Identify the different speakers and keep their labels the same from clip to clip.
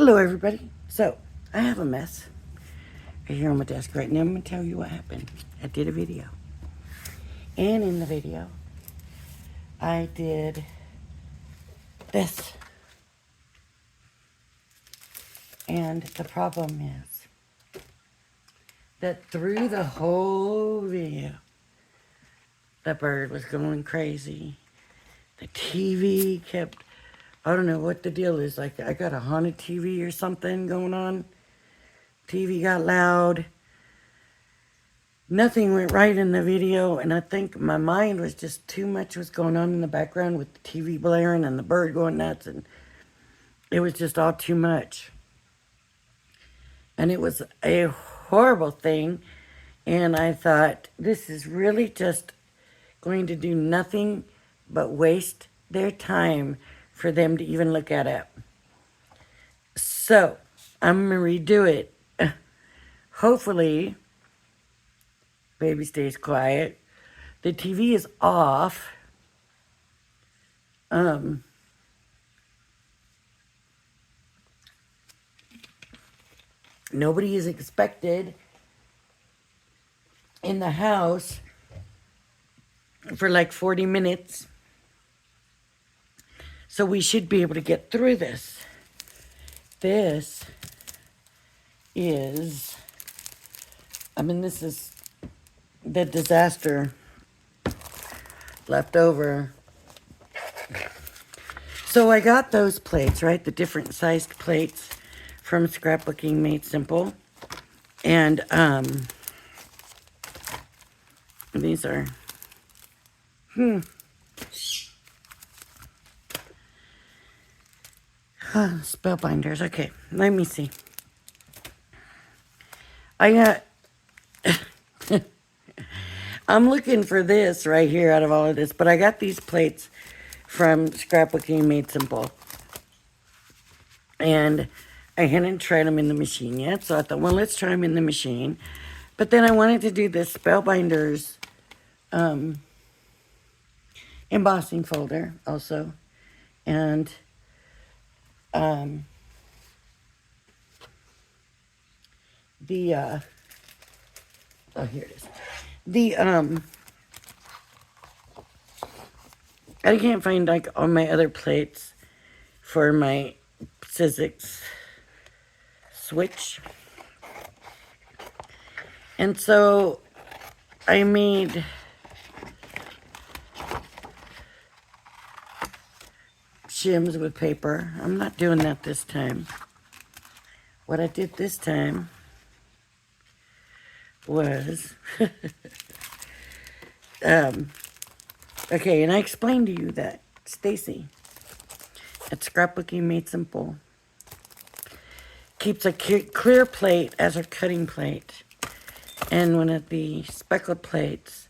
Speaker 1: Hello, everybody. So, I have a mess right here on my desk right now. I'm going to tell you what happened. I did a video. And in the video, I did this. And the problem is that through the whole video, the bird was going crazy. The TV kept, I don't know what the deal is. Like, I got a haunted TV or something going on. TV got loud. Nothing went right in the video, and I think my mind was just too much was going on in the background with the TV blaring and the bird going nuts, and it was just all too much. And it was a horrible thing, and I thought, this is really just going to do nothing but waste their time for them to even look at it. So, I'm going to redo it. Hopefully, baby stays quiet. The TV is off. Nobody is expected in the house for like 40 minutes. So we should be able to get through this. This is, this is the disaster left over. So I got those plates, right? The different sized plates from Scrapbooking Made Simple. And these are Spellbinders. Okay, let me see. I got I'm looking for this right here out of all of this, but I got these plates from Scrapbooking Made Simple. And I hadn't tried them in the machine yet, so I thought, well, let's try them in the machine. But then I wanted to do this Spellbinders embossing folder also. And oh, here it is. I can't find like all my other plates for my Sizzix switch. And so I made shims with paper. I'm not doing that this time. What I did this time was okay, and I explained to you that Stacy at Scrapbooking Made Simple keeps a clear plate as her cutting plate and one of the speckled plates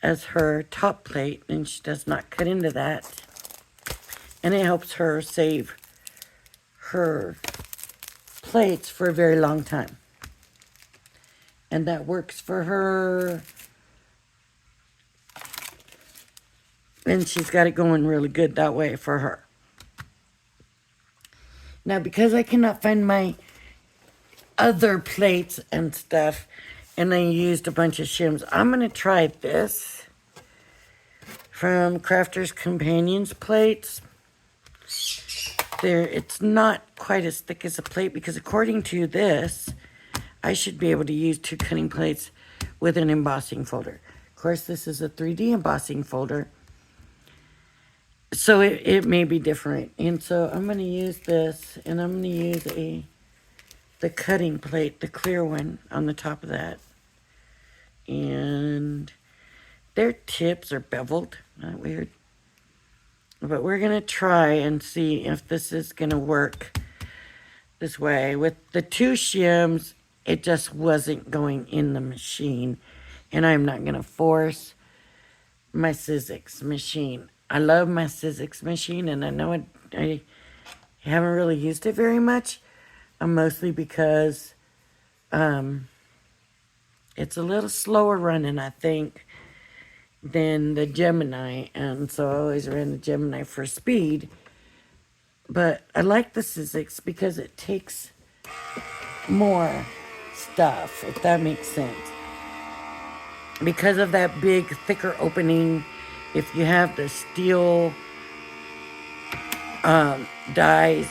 Speaker 1: as her top plate, and she does not cut into that, and it helps her save her plates for a very long time. And that works for her. And she's got it going really good that way for her. Now, because I cannot find my other plates and stuff, and I used a bunch of shims, I'm going to try this from Crafter's Companions plates. It's not quite as thick as a plate, because according to this, I should be able to use 2 cutting plates with an embossing folder. Of course, this is a 3D embossing folder, so it may be different. And so I'm going to use this, and I'm going to use the cutting plate, the clear one, on the top of that. And their tips are beveled. Not weird. But we're going to try and see if this is going to work this way. With the 2 shims, it just wasn't going in the machine. And I'm not going to force my Sizzix machine. I love my Sizzix machine, and I know I haven't really used it very much. Mostly because it's a little slower running, I think, than the Gemini. And so I always ran the Gemini for speed. But I like the Sizzix because it takes more stuff, if that makes sense. Because of that big, thicker opening, if you have the steel dies,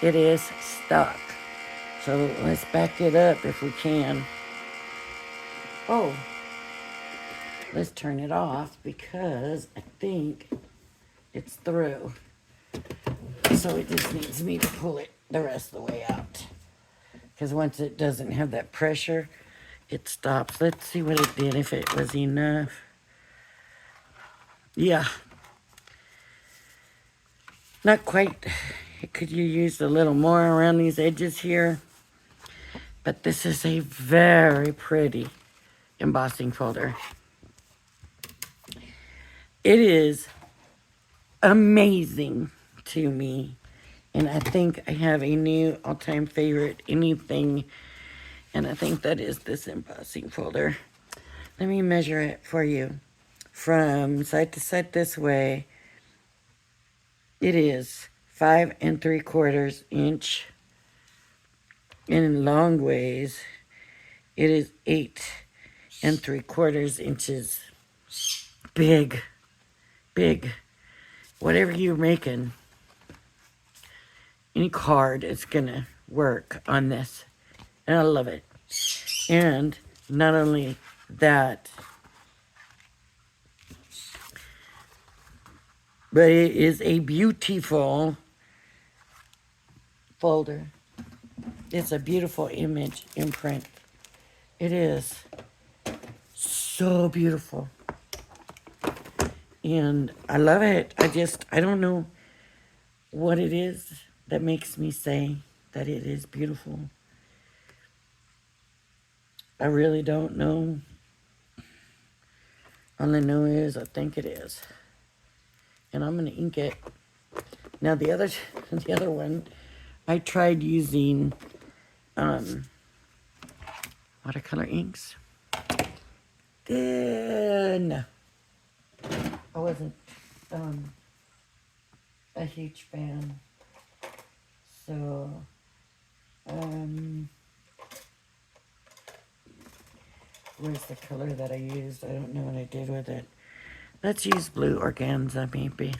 Speaker 1: it is stuck. So let's back it up if we can. Oh, let's turn it off because I think it's through. So it just needs me to pull it the rest of the way out. Because once it doesn't have that pressure, it stops. Let's see what it did, if it was enough. Yeah. Not quite. Could you use a little more around these edges here? But this is a very pretty embossing folder. It is amazing to me. And I think I have a new all-time favorite anything. And I think that is this embossing folder. Let me measure it for you. From side to side this way, it is 5 3/4 inch. In long ways, it is 8 3/4 inches. Big, big. Whatever you're making, any card is gonna work on this. And I love it. And not only that, but it is a beautiful folder. It's a beautiful image imprint. It is so beautiful. And I love it. I don't know what it is that makes me say that it is beautiful. I really don't know. All I know is I think it is. And I'm going to ink it. Now the other one, I tried using watercolor inks. No. I wasn't a huge fan. So, where's the color that I used? I don't know what I did with it. Let's use blue organza, maybe.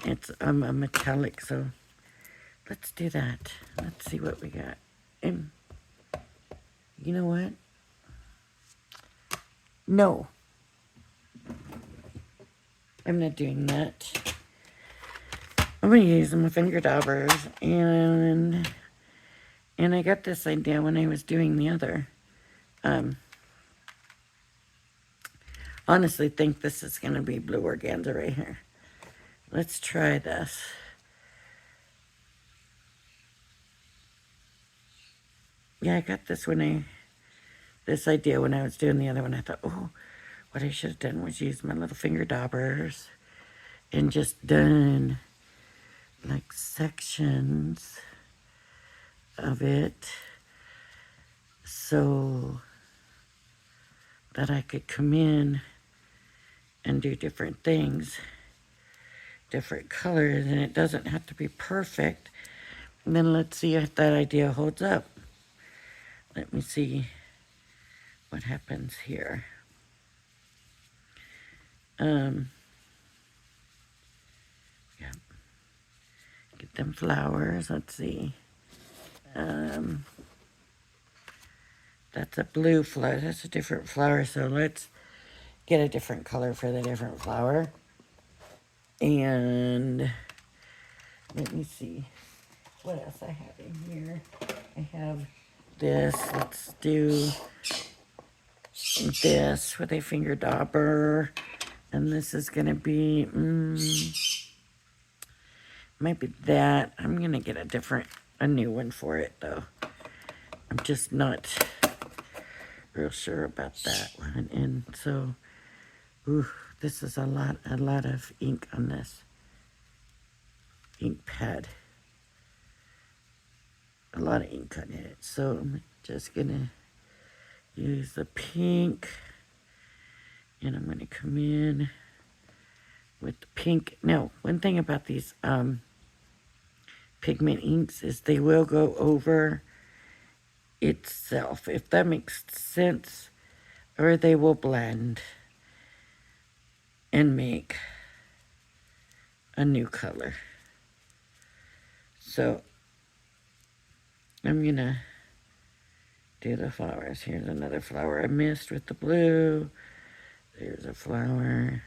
Speaker 1: It's a metallic, so let's do that. Let's see what we got. And you know what? No. I'm not doing that. I'm going to use my finger daubers, and I got this idea when I was doing the other. Honestly think this is going to be blue organza right here. Let's try this. Yeah, I got this idea when I was doing the other one. I thought, oh, what I should have done was use my little finger daubers and just done like sections of it so that I could come in and do different things, different colors, and it doesn't have to be perfect. And then let's see if that idea holds up. Let me see what happens here. Yeah. Get them flowers. Let's see. That's a blue flower. That's a different flower. So let's get a different color for the different flower. And let me see what else I have in here. I have this. Let's do this with a finger dauber. And this is going to be, might be that. I'm going to get a new one for it, though. I'm just not real sure about that one. And so, this is a lot of ink on this ink pad. A lot of ink on it. So I'm just going to use the pink. And I'm going to come in with the pink. Now, one thing about these pigment inks is they will go over itself, if that makes sense, or they will blend and make a new color. So I'm gonna do the flowers. Here's another flower I missed with the blue. There's a flower.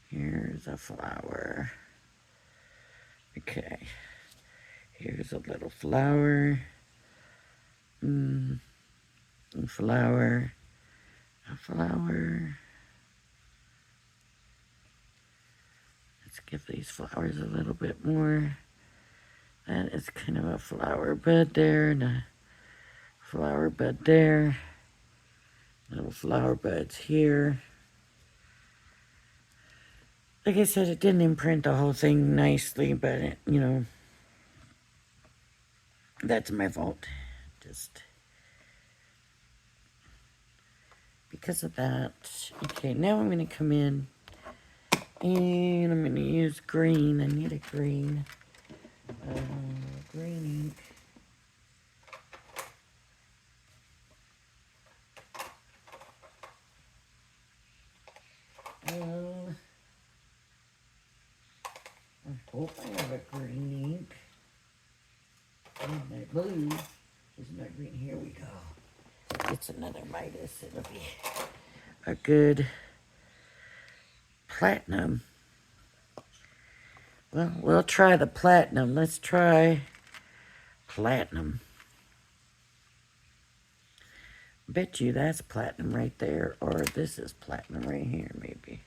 Speaker 1: Here's a flower. Okay. Here's a little flower. A flower. A flower. Let's give these flowers a little bit more. That is kind of a flower bud there and a flower bud there. Little flower buds here. Like I said, it didn't imprint the whole thing nicely, but it, you know, that's my fault. Just because of that. Okay, now I'm going to come in and I'm going to use green. I need a green. Green ink. I hope I have a green ink. And my blue is not green. Here we go. It's another Midas. It'll be a good platinum. Well, we'll try the platinum. Let's try platinum. Bet you that's platinum right there, or this is platinum right here, maybe.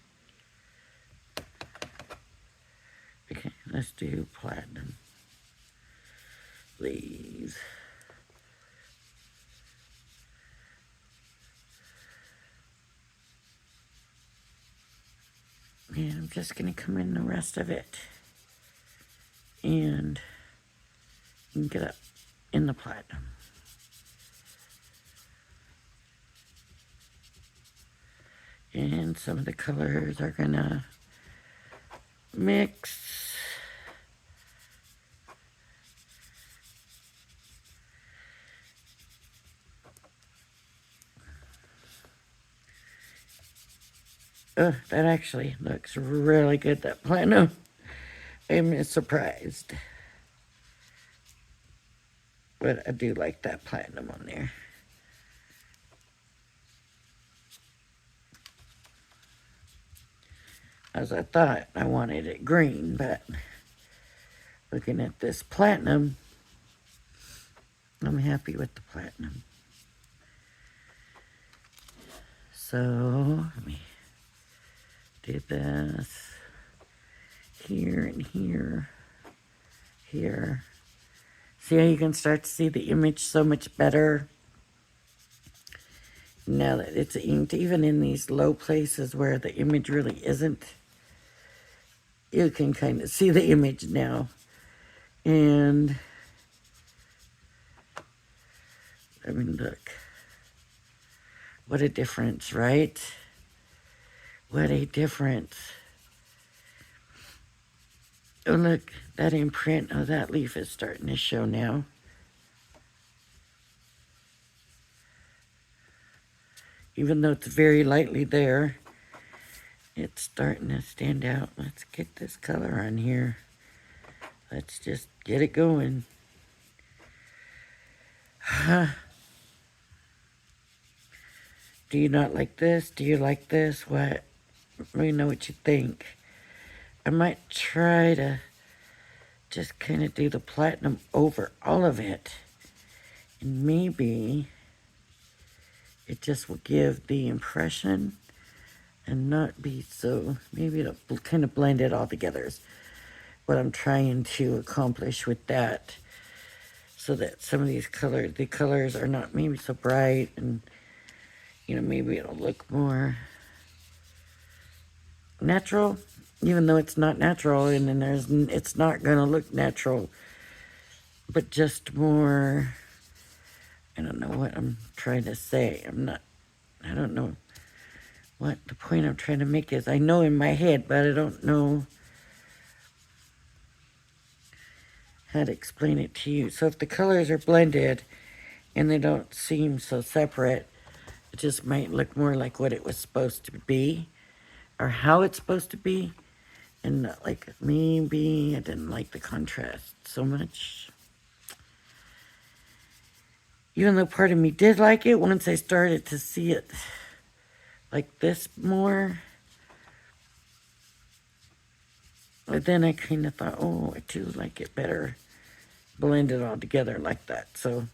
Speaker 1: Okay, let's do platinum. Please. And I'm just going to come in the rest of it and get up in the platinum. And some of the colors are going to mix. Oh, that actually looks really good, that platinum. I'm surprised. But I do like that platinum on there. As I thought, I wanted it green, but looking at this platinum, I'm happy with the platinum. So, let me do this here and here, here. See how you can start to see the image so much better now that it's inked, even in these low places where the image really isn't. You can kind of see the image now. And, I mean, look. What a difference, right? What a difference. Oh, look, that imprint of that leaf is starting to show now. Even though it's very lightly there, it's starting to stand out. Let's get this color on here. Let's just get it going. Do you not like this? Do you like this? What? Let me know what you think. I might try to just kind of do the platinum over all of it. And maybe it just will give the impression and not be so, maybe it'll kind of blend it all together is what I'm trying to accomplish with that. So that some of these colors, the colors are not maybe so bright and, you know, maybe it'll look more natural, even though it's not natural, and then it's not going to look natural, but just more, I don't know what I'm trying to say. I don't know what the point I'm trying to make is. I know in my head, but I don't know how to explain it to you. So if the colors are blended and they don't seem so separate, it just might look more like what it was supposed to be or how it's supposed to be. And not like, maybe I didn't like the contrast so much. Even though part of me did like it, once I started to see it like this more, but then I kind of thought, oh, I do like it better blended all together like that. So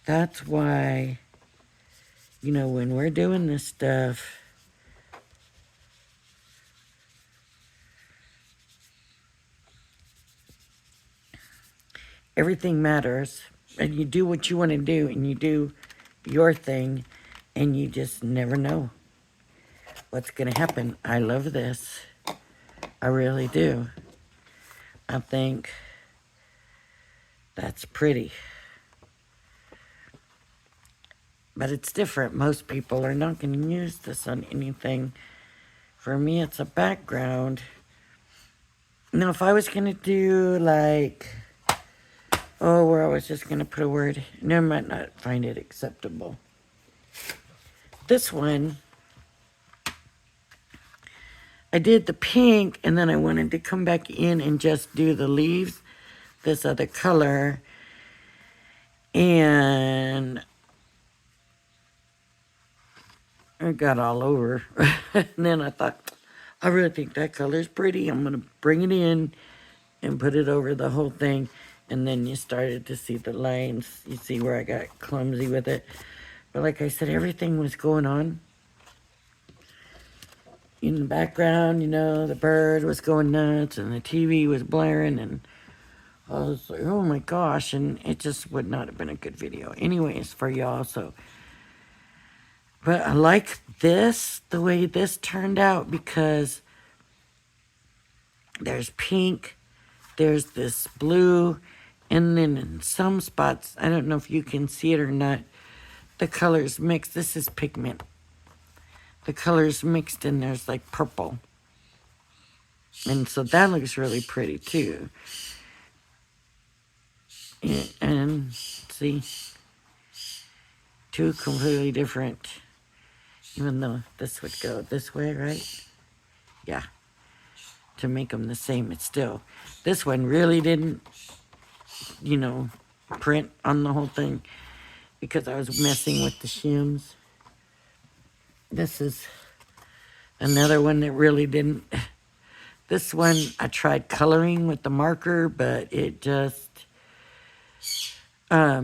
Speaker 1: that's why, you know, when we're doing this stuff, everything matters, and you do what you want to do, and you do your thing, and you just never know what's going to happen. I love this. I really do. I think that's pretty. But it's different. Most people are not going to use this on anything. For me, it's a background. Now, if I was going to do like, oh, where I was just going to put a word, and I might not find it acceptable. This one, I did the pink, and then I wanted to come back in and just do the leaves, this other color. And it got all over. And then I thought, I really think that color's pretty. I'm going to bring it in and put it over the whole thing. And then you started to see the lines. You see where I got clumsy with it. But like I said, everything was going on in the background. You know, the bird was going nuts and the TV was blaring. And I was like, oh my gosh. And it just would not have been a good video anyways for y'all. So, but I like this, the way this turned out, because there's pink, there's this blue, and then in some spots, I don't know if you can see it or not, the colors mixed. This is pigment. The colors mixed, and there's like purple. And so that looks really pretty too. And see, two completely different, even though this would go this way, right? Yeah. To make them the same, it's still, this one really didn't, you know, print on the whole thing because I was messing with the shims. This is another one that really didn't. This one I tried coloring with the marker, but it just, I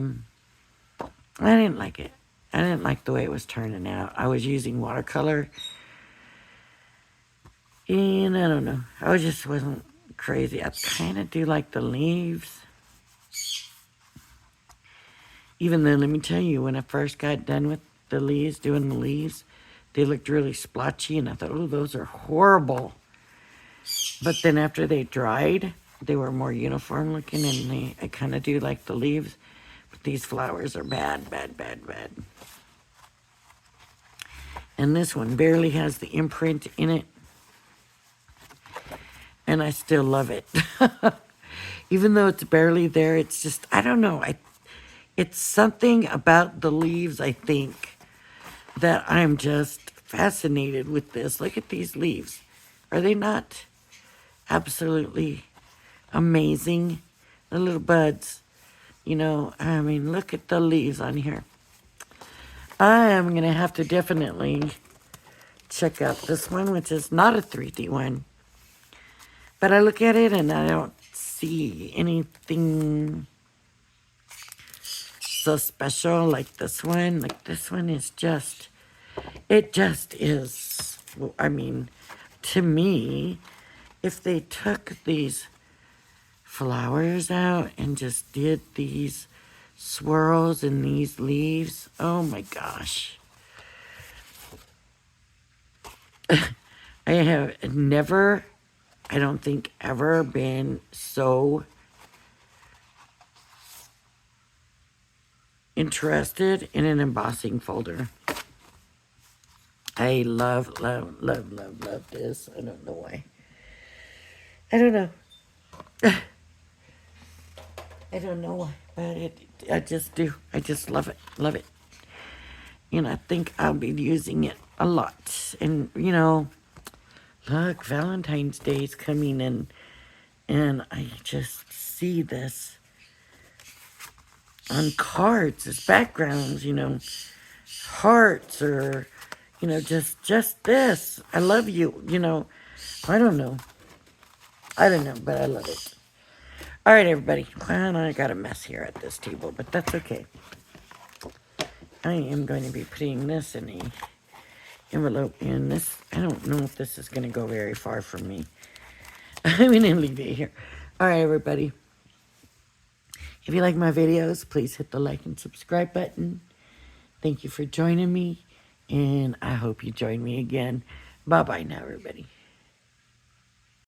Speaker 1: didn't like it. I didn't like the way it was turning out. I was using watercolor, and I don't know. I just wasn't crazy. I kind of do like the leaves. Even though, let me tell you, when I first got done with the leaves, doing the leaves, they looked really splotchy, and I thought, oh, those are horrible. But then after they dried, they were more uniform looking, and I kind of do like the leaves. But these flowers are bad, bad, bad, bad. And this one barely has the imprint in it. And I still love it. Even though it's barely there, it's just, I don't know. It's something about the leaves, I think, that I'm just fascinated with this. Look at these leaves. Are they not absolutely amazing? The little buds, you know, I mean, look at the leaves on here. I am going to have to definitely check out this one, which is not a 3D one. But I look at it and I don't see anything so special like this one. Like this one is just, it just is, I mean, to me, if they took these flowers out and just did these swirls and these leaves, oh my gosh. I have never, I don't think ever been so interested in an embossing folder. I love, love, love, love, love this. I don't know why. I don't know. I don't know why, but I just do. I just love it. Love it. And I think I'll be using it a lot. And, you know, look, Valentine's Day is coming and I just see this on cards as backgrounds, you know, hearts or, you know, just this. I love you, you know. I don't know. I don't know, but I love it. All right, everybody. Well, I got a mess here at this table, but that's okay. I am going to be putting this in a envelope in this. I don't know if this is going to go very far from me. I'm going to leave it here. All right, everybody. If you like my videos, please hit the like and subscribe button. Thank you for joining me, and I hope you join me again. Bye-bye now, everybody.